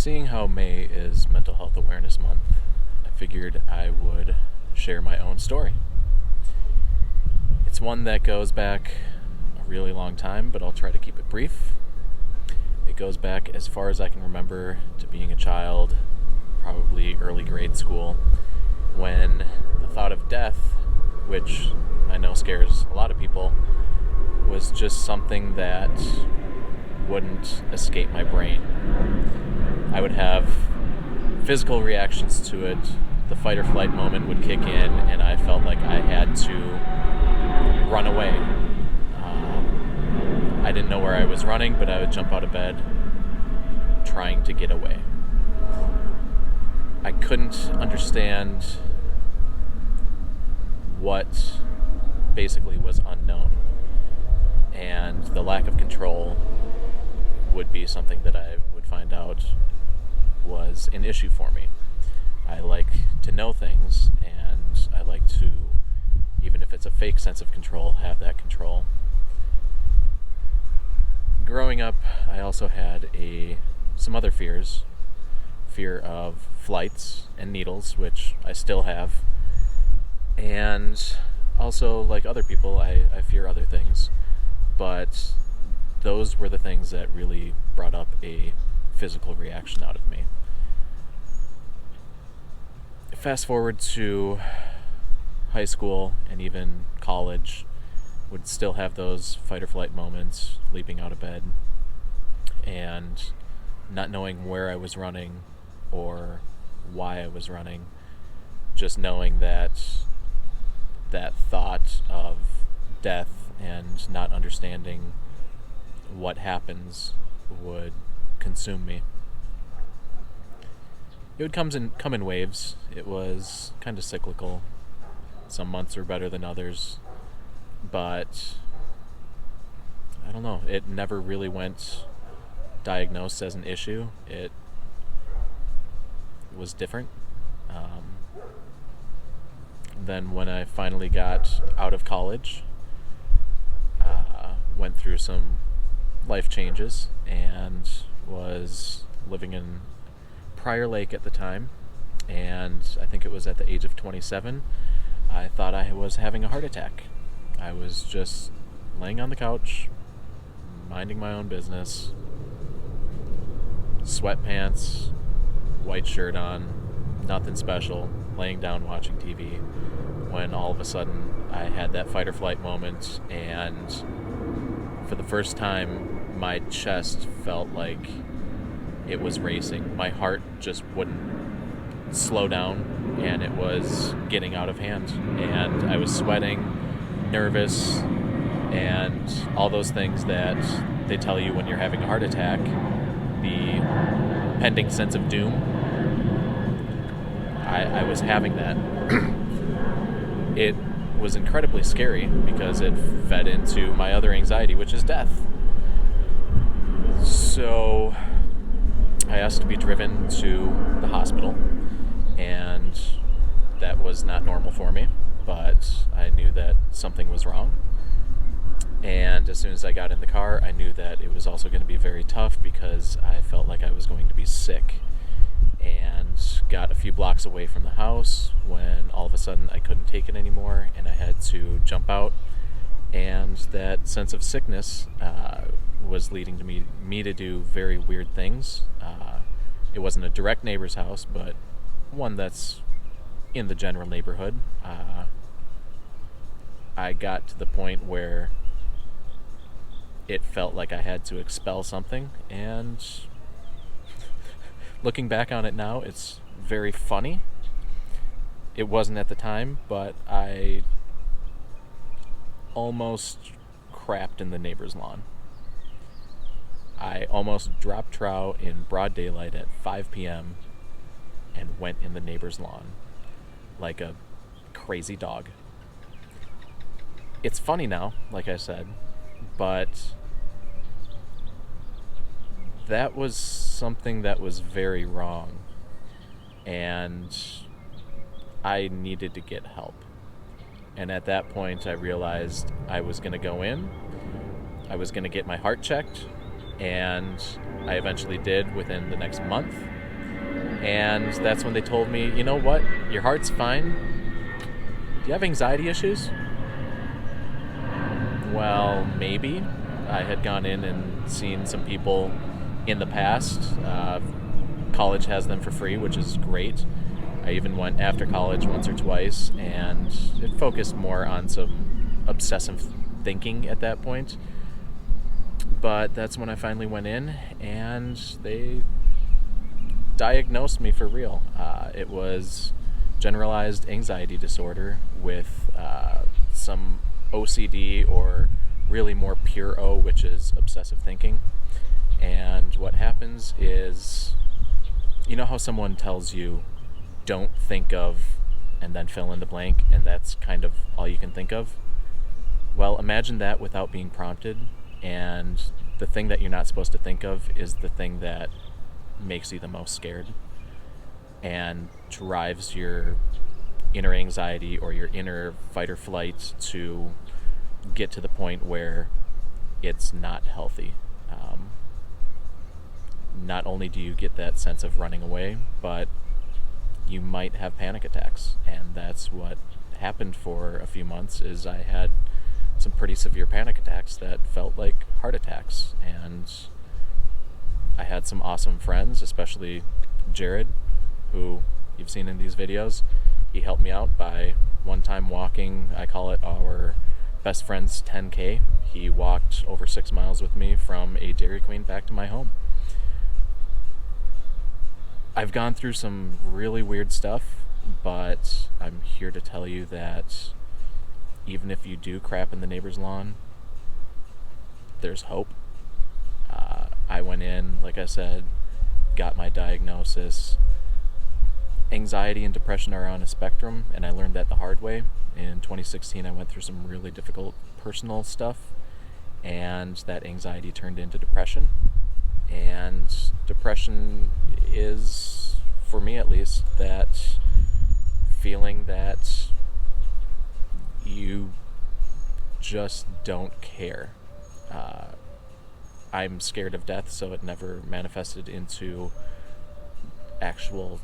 Seeing how May is Mental Health Awareness Month, I figured I would share my own story. It's one that goes back a really long time, but I'll try to keep it brief. It goes back as far as I can remember to being a child, probably early grade school, when the thought of death, which I know scares a lot of people, was just something that wouldn't escape my brain. I would have physical reactions to it. The fight or flight moment would kick in, and I felt like I had to run away. I didn't know where I was running, but I would jump out of bed trying to get away. I couldn't understand what basically was unknown, and the lack of control would be something that I would find out was an issue for me. I like to know things, and I like to, even if it's a fake sense of control, have that control. Growing up, I also had some other fears. Fear of flights and needles, which I still have. And also, like other people, I fear other things. But those were the things that really brought up a physical reaction out of me. Fast forward to high school and even college, would still have those fight or flight moments, leaping out of bed and not knowing where I was running or why I was running, just knowing that thought of death and not understanding what happens would consume me. It would come in waves. It was kind of cyclical. Some months were better than others, but I don't know. It never really went diagnosed as an issue. It was different. Then when I finally got out of college, went through some life changes and was living in Prior Lake at the time, and I think it was at the age of 27, I thought I was having a heart attack. I was just laying on the couch, minding my own business, sweatpants, white shirt on, nothing special, laying down watching TV, when all of a sudden I had that fight or flight moment, and for the first time my chest felt like it was racing. My heart just wouldn't slow down, and it was getting out of hand, and I was sweating, nervous, and all those things that they tell you when you're having a heart attack, the pending sense of doom. I was having that. It was incredibly scary because it fed into my other anxiety, which is death. So I asked to be driven to the hospital, and that was not normal for me, but I knew that something was wrong. And as soon as I got in the car, I knew that it was also going to be very tough because I felt like I was going to be sick. And got a few blocks away from the house when all of a sudden I couldn't take it anymore, and I had to jump out, and that sense of sickness was leading to me to do very weird things. It wasn't a direct neighbor's house, but one that's in the general neighborhood. I got to the point where it felt like I had to expel something, and looking back on it now, it's very funny. It wasn't at the time, but I almost crapped in the neighbor's lawn. I almost dropped trout in broad daylight at 5 p.m. and went in the neighbor's lawn like a crazy dog. It's funny now, like I said, but that was something that was very wrong, and I needed to get help. And at that point, I realized I was going to go in, I was going to get my heart checked, and I eventually did within the next month. And that's when they told me, you know what, your heart's fine. Do you have anxiety issues? Well, maybe. I had gone in and seen some people in the past. College has them for free, which is great. I even went after college once or twice, and it focused more on some obsessive thinking at that point. But that's when I finally went in, and they diagnosed me for real. It was generalized anxiety disorder with some OCD, or really more pure O, which is obsessive thinking. And what happens is, you know how someone tells you, don't think of, and then fill in the blank, and that's kind of all you can think of? Well, imagine that without being prompted, and the thing that you're not supposed to think of is the thing that makes you the most scared and drives your inner anxiety or your inner fight or flight to get to the point where it's not healthy. Not only do you get that sense of running away, but you might have panic attacks. And that's what happened for a few months. Is I had some pretty severe panic attacks that felt like heart attacks. And I had some awesome friends, especially Jared, who you've seen in these videos. He helped me out by one time walking, I call it our best friend's 10K. He walked over 6 miles with me from a Dairy Queen back to my home. I've gone through some really weird stuff, but I'm here to tell you that even if you do crap in the neighbor's lawn, there's hope. I went in, like I said, got my diagnosis. Anxiety and depression are on a spectrum, and I learned that the hard way. In 2016, I went through some really difficult personal stuff, and that anxiety turned into depression. And depression is, for me at least, that feeling that you just don't care. I'm scared of death, so it never manifested into actual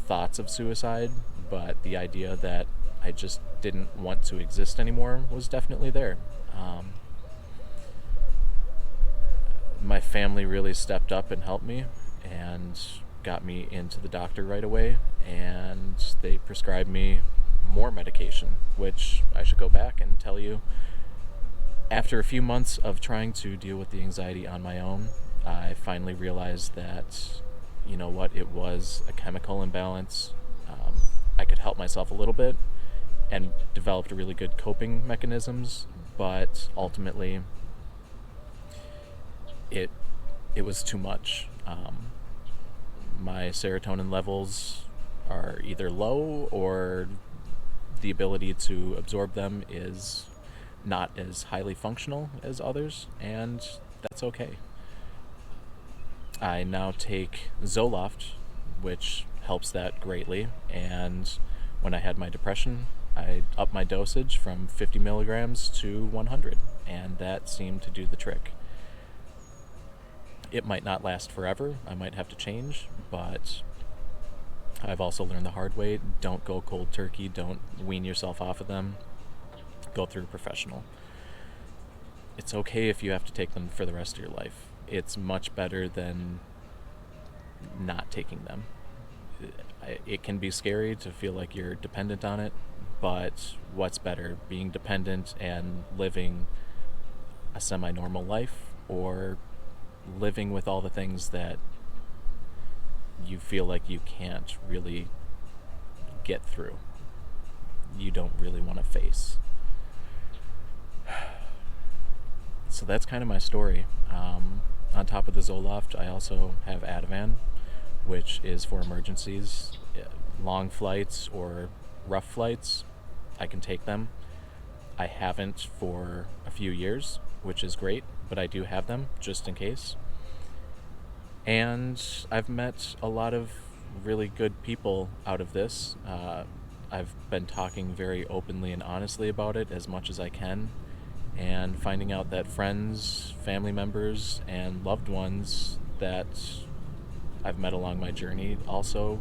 thoughts of suicide, but the idea that I just didn't want to exist anymore was definitely there. My family really stepped up and helped me and got me into the doctor right away, and they prescribed me more medication, which I should go back and tell you, after a few months of trying to deal with the anxiety on my own, I finally realized that, you know what, it was a chemical imbalance. I could help myself a little bit and developed really good coping mechanisms, but ultimately it was too much. My serotonin levels are either low, or the ability to absorb them is not as highly functional as others, and that's okay. I now take Zoloft, which helps that greatly, and when I had my depression, I upped my dosage from 50 milligrams to 100, and that seemed to do the trick. It might not last forever, I might have to change, but I've also learned the hard way, don't go cold turkey, don't wean yourself off of them, go through a professional. It's okay if you have to take them for the rest of your life. It's much better than not taking them. It can be scary to feel like you're dependent on it, but what's better, being dependent and living a semi-normal life, or living with all the things that you feel like you can't really get through, you don't really want to face? So that's kind of my story. On top of the Zoloft, I also have Ativan, which is for emergencies, long flights or rough flights. I can take them. I haven't for a few years, which is great, but I do have them just in case. And I've met a lot of really good people out of this. I've been talking very openly and honestly about it as much as I can, and finding out that friends, family members, and loved ones that I've met along my journey also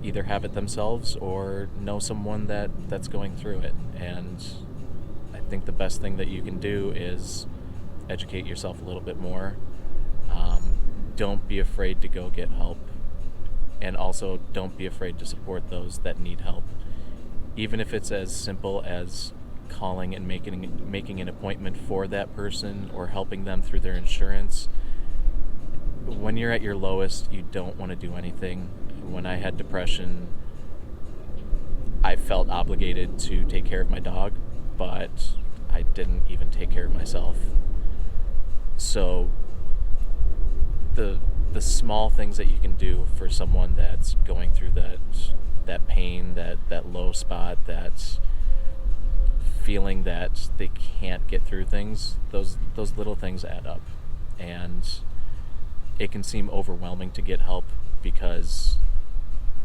either have it themselves or know someone that's going through it. And I think the best thing that you can do is educate yourself a little bit more. Don't be afraid to go get help. And also don't be afraid to support those that need help. Even if it's as simple as calling and making an appointment for that person or helping them through their insurance. When you're at your lowest, you don't want to do anything. When I had depression, I felt obligated to take care of my dog, but I didn't even take care of myself. So the small things that you can do for someone that's going through that pain, that low spot, that feeling that they can't get through things, those little things add up. And it can seem overwhelming to get help because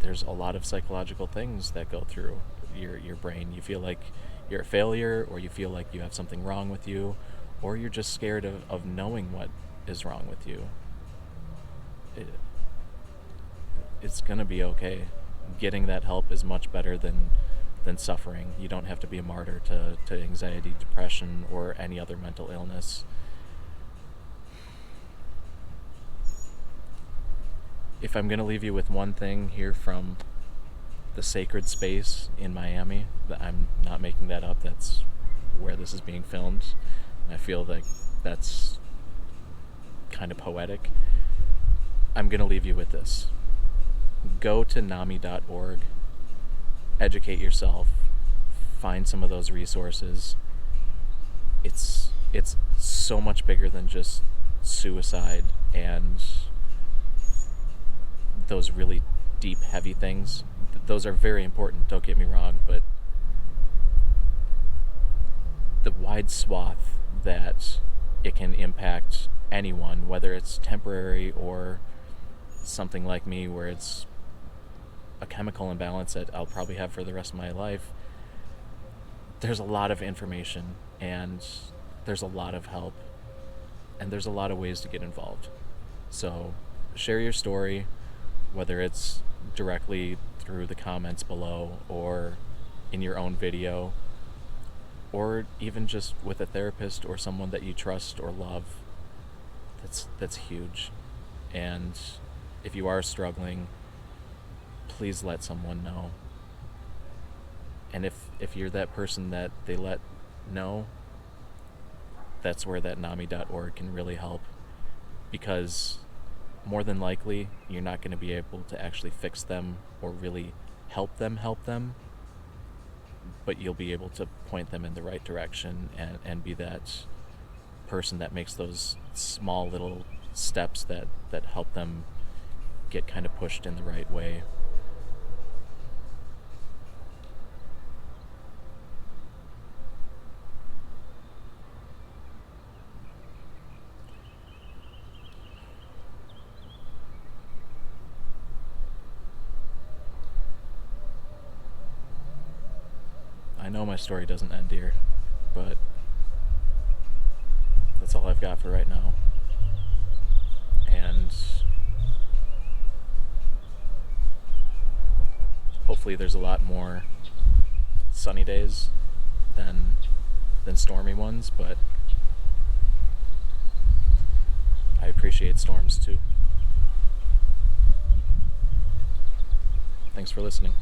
there's a lot of psychological things that go through your brain. You feel like you're a failure, or you feel like you have something wrong with you, or you're just scared of knowing what is wrong with you. It's gonna be okay. Getting that help is much better than suffering. You don't have to be a martyr to anxiety, depression, or any other mental illness. If I'm gonna leave you with one thing here from the sacred space in Miami, that I'm not making that up, that's where this is being filmed. I feel like that's kind of poetic. I'm gonna leave you with this. Go to NAMI.org, educate yourself, find some of those resources. It's so much bigger than just suicide and those really deep, heavy things. Those are very important, don't get me wrong, but the wide swath that it can impact anyone, whether it's temporary or something like me where it's a chemical imbalance that I'll probably have for the rest of my life. There's a lot of information, and there's a lot of help, and there's a lot of ways to get involved. So share your story, whether it's directly through the comments below or in your own video, or even just with a therapist or someone that you trust or love. That's huge. And if you are struggling, please let someone know. And if you're that person that they let know, that's where that NAMI.org can really help, because more than likely you're not going to be able to actually fix them or really help them, but you'll be able to point them in the right direction and be that person that makes those small little steps that help them get kind of pushed in the right way. I know my story doesn't end here, but that's all I've got for right now. And hopefully there's a lot more sunny days than stormy ones, but I appreciate storms too. Thanks for listening.